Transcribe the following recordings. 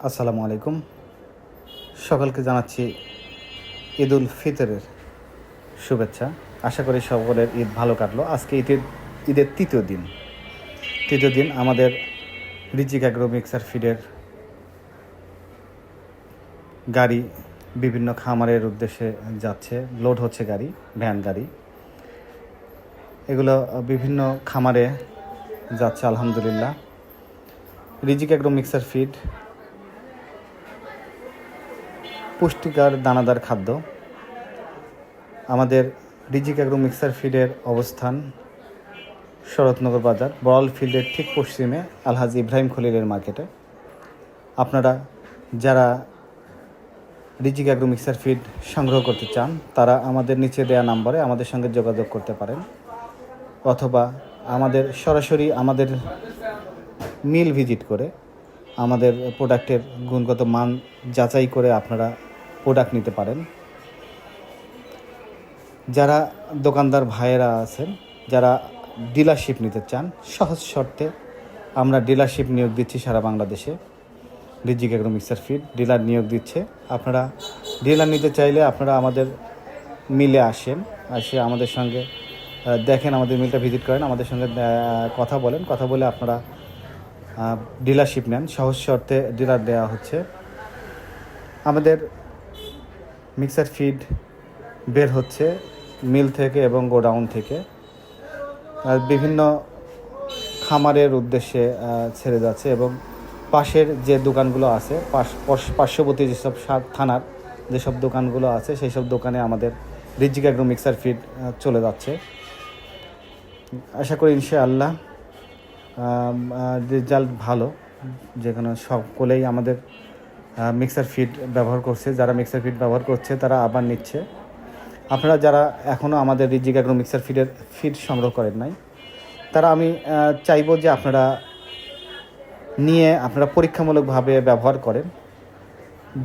আসসালামু আলাইকুম। সকলকে জানাচ্ছি ঈদুল ফিতরের শুভেচ্ছা। আশা করি সকলের ঈদ ভালো কাটলো। আজকে ঈদের তৃতীয় দিন আমাদের রিজিক অ্যাগ্রো মিক্সার ফিডের গাড়ি বিভিন্ন খামারের উদ্দেশ্যে যাচ্ছে, লোড হচ্ছে গাড়ি, ভ্যান গাড়ি, এগুলো বিভিন্ন খামারে যাচ্ছে আলহামদুলিল্লাহ। রিজিক অ্যাগ্রো মিক্সার ফিড পুষ্টিকর দানাদার খাদ্য। আমাদের রিজিক অ্যাগ্রো মিক্সার ফিডের অবস্থান শরৎনগর বাজার, বড়াল ফিল্ডের ঠিক পশ্চিমে আলহাজি ইব্রাহিম খলিলের মার্কেটে। আপনারা যারা রিজিক অ্যাগ্রো মিক্সার ফিড সংগ্রহ করতে চান তারা আমাদের নিচে দেওয়া নম্বরে আমাদের সঙ্গে যোগাযোগ করতে পারেন, অথবা সরাসরি আমাদের মিল ভিজিট করে আমাদের প্রোডাক্টের গুণগত মান যাচাই করে আপনারা প্রোডাক্ট নিতে পারেন। যারা দোকানদার ভাইয়েরা আছেন, যারা ডিলারশিপ নিতে চান, সহজ শর্তে আমরা ডিলারশিপ নিয়োগ দিচ্ছি সারা বাংলাদেশে। রিজিক অ্যাগ্রো মিক্সার ফিড ডিলার নিয়োগ দিচ্ছে। আপনারা ডিলার নিতে চাইলে আপনারা আমাদের মিলে এসে আমাদের সঙ্গে দেখেন, আমাদের মিলটা ভিজিট করেন, আমাদের সঙ্গে কথা বলে আপনারা ডিলারশিপ নেন। সহজ শর্তে ডিলার দেওয়া হচ্ছে। আমাদের মিক্সার ফিড বের হচ্ছে মিল থেকে এবং গোডাউন থেকে, বিভিন্ন খামারের উদ্দেশ্যে ছেড়ে যাচ্ছে এবং পাশের যে দোকানগুলো আছে, পার্শ্ববর্তী যেসব থানার যেসব দোকানগুলো আছে সেই সব দোকানে আমাদের রিজিক অ্যাগ্রো মিক্সার ফিড চলে যাচ্ছে। আশা করি ইনশাআল্লাহ রেজাল্ট ভালো। যেখানে সকলেই আমাদের মিক্সার ফিড ব্যবহার করছে, যারা মিক্সার ফিড ব্যবহার করছে তারা আবার নিচ্ছে। আপনারা যারা এখনও আমাদের রিজিক অ্যাগ্রো মিক্সার ফিড সংগ্রহ করেন নাই, তারা আমি চাইবো যে আপনারা আপনারা পরীক্ষামূলকভাবে ব্যবহার করেন।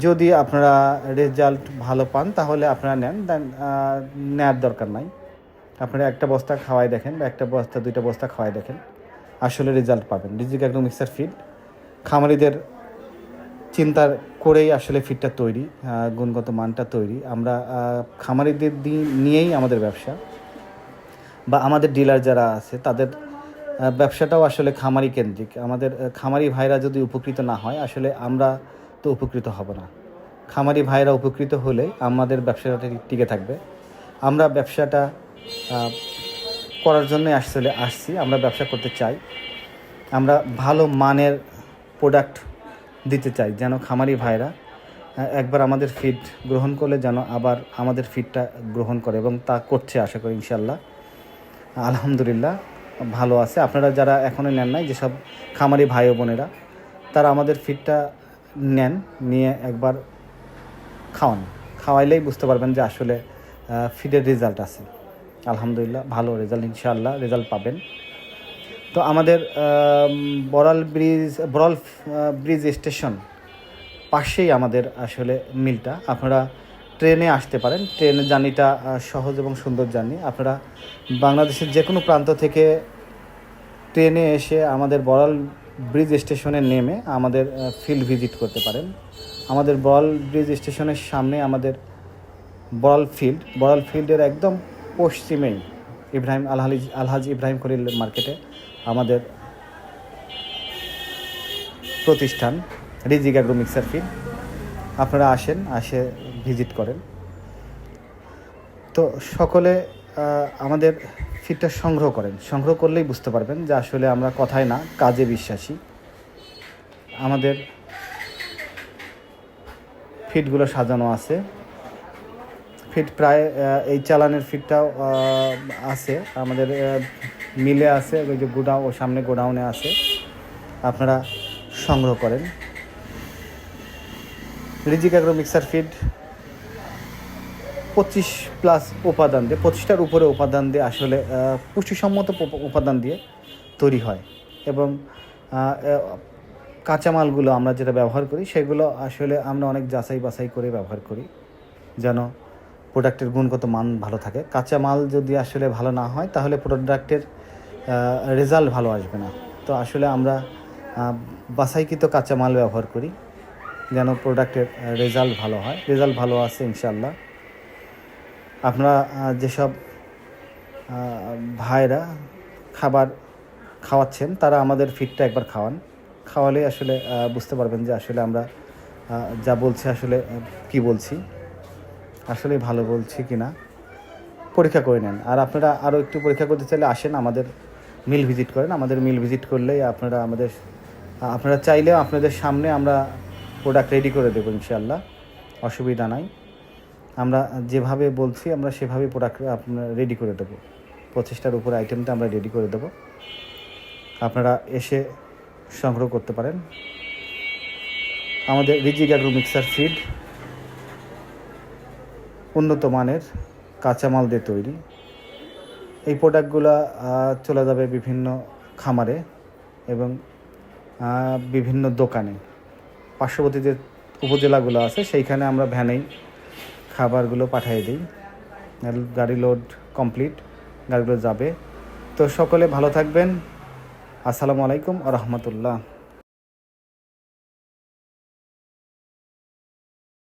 যদি আপনারা রেজাল্ট ভালো পান তাহলে আপনারা নেওয়ার দরকার নাই। আপনারা একটা বস্তা খাওয়াই দেখেন বা দুইটা বস্তা খাওয়াই দেখেন, আসলে রেজাল্ট পাবেন। রিজিক অ্যাগ্রো মিক্সার ফিড খামারিদের চিন্তা করেই আসলে ফিডটা তৈরি, গুণগত মানটা তৈরি। আমরা খামারিদের নিয়েই আমাদের ব্যবসা, বা আমাদের ডিলার যারা আছে তাদের ব্যবসাটাও আসলে খামারি কেন্দ্রিক। আমাদের খামারি ভাইরা যদি উপকৃত না হয়, আসলে আমরা তো উপকৃত হব না। খামারি ভাইরা উপকৃত হলে আমাদের ব্যবসাটা টিকে থাকবে। আমরা ব্যবসাটা করার জন্যই আসছি, আমরা ব্যবসা করতে চাই। আমরা ভালো মানের প্রোডাক্ট দিতে চাই, যেন খামারি ভাইরা একবার আমাদের ফিড গ্রহণ করলে যেন আবার আমাদের ফিডটা গ্রহণ করে, এবং তা করছে আশা করি ইনশাল্লাহ। আলহামদুলিল্লাহ ভালো আছে। আপনারা যারা এখনও নেন নাই, যেসব খামারি ভাই ও বোনেরা, তারা আমাদের ফিডটা নিয়ে একবার খাওয়াইলেই বুঝতে পারবেন যে আসলে ফিডের রেজাল্ট আছে। আলহামদুলিল্লাহ ভালো রেজাল্ট, ইনশাআল্লাহ রেজাল্ট পাবেন। তো আমাদের বড়াল ব্রিজ স্টেশন পাশেই আমাদের আসলে মিলটা। আপনারা ট্রেনে আসতে পারেন, ট্রেনের জার্নিটা সহজ এবং সুন্দর জার্নি। আপনারা বাংলাদেশের যে কোনো প্রান্ত থেকে ট্রেনে এসে আমাদের বড়াল ব্রিজ স্টেশনে নেমে আমাদের ফিল্ড ভিজিট করতে পারেন। আমাদের বড়াল ব্রিজ স্টেশনের সামনে আমাদের বড়াল ফিল্ডের একদম পশ্চিমেই আলহাজ ইব্রাহিম খলিল মার্কেটে আমাদের প্রতিষ্ঠান রিজিক অ্যাগ্রো মিক্সার ফিড। আপনারা আসে ভিজিট করেন। তো সকলে আমাদের ফিডটা সংগ্রহ করলেই বুঝতে পারবেন যে আসলে আমরা কথায় না কাজে বিশ্বাসী। আমাদের ফিডগুলো সাজানো আছে। ফিড প্রায় এই চালানের ফিডটাও আছে আমাদের মিলে আছে, ওই যে সামনে গোডাউনে আছে, আপনারা সংগ্রহ করেন। রিজিক অ্যাগ্রো মিক্সার ফিড 25+ উপাদান দিয়ে, 25টার উপরে উপাদান দিয়ে, আসলে পুষ্টিসম্মত উপাদান দিয়ে তৈরি হয়। এবং কাঁচামালগুলো আমরা যেটা ব্যবহার করি সেগুলো আসলে আমরা অনেক যাচাই বাছাই করে ব্যবহার করি, যেন প্রোডাক্টের গুণগত মান ভালো থাকে। কাঁচামাল যদি আসলে ভালো না হয় তাহলে প্রোডাক্টের রেজাল্ট ভালো আসবে না। তো আসলে আমরা বাছাইকৃত কাঁচামাল ব্যবহার করি। যেন প্রোডাক্টের রেজাল্ট ভালো হয়। রেজাল্ট ভালো আছে ইনশাআল্লাহ। আপনারা যেসব ভাইরা খাবার খাওয়াচ্ছেন তারা আমাদের ফিডটা একবার খাওয়ালে আসলে বুঝতে পারবেন যে আসলে আমরা যা বলছি আসলে কি বলছি, আসলে ভালো বলছি কি না পরীক্ষা করে নেন। আর আপনারা আরও একটু পরীক্ষা করতে চাইলে আসেন, আমাদের মিল ভিজিট করেন। আমাদের মিল ভিজিট করলেই আপনারা চাইলেও আপনাদের সামনে আমরা প্রোডাক্ট রেডি করে দেবো ইনশাআল্লাহ, অসুবিধা নাই। আমরা যেভাবে বলছি আমরা সেভাবে প্রোডাক্ট আপনার রেডি করে দেবো। 25টার উপরে আইটেমটা আমরা রেডি করে দেবো, আপনারা এসে সংগ্রহ করতে পারেন। আমাদের রিজিক অ্যাগ্রো মিক্সার সিড উন্নত মানের কাঁচামাল দিয়ে তৈরি। এই প্রোডাক্টগুলো চলে যাবে বিভিন্ন খামারে এবং বিভিন্ন দোকানে। পার্শ্ববর্তী যে উপজেলাগুলো আছে সেইখানে আমরা ভ্যানেই খাবারগুলো পাঠিয়ে দিই। গাড়ি লোড কমপ্লিট, গাড়িগুলো যাবে। তো সকলে ভালো থাকবেন। আসসালামু আলাইকুম ওয়া রাহমাতুল্লাহ।